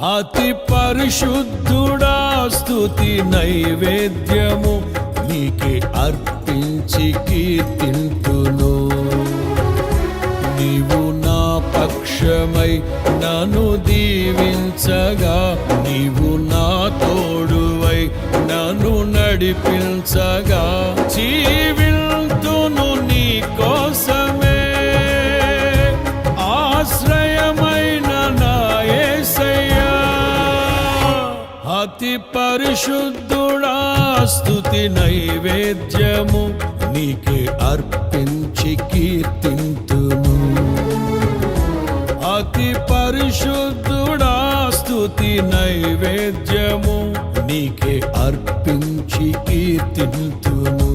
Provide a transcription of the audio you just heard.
అతి పరిశుద్ధుడా స్తుతి నైవేద్యము నీకే అర్పించి కీర్తింతును. నీవు నా పక్షమై నన్ను దీవించగా, నీవు నా తోడువై నన్ను నడిపించగా, జీవింతును నీ కోసమే ఆశ్రయమైన నా యేసయ్యా. అతి పరిశుద్ధుడా స్తుతి నైవేద్యము నీకే అర్పించి కీర్తింతును. అతి పరిశుద్ధుడా స్తుతి నైవేద్యము నీకే అర్పించి కీర్తింతును.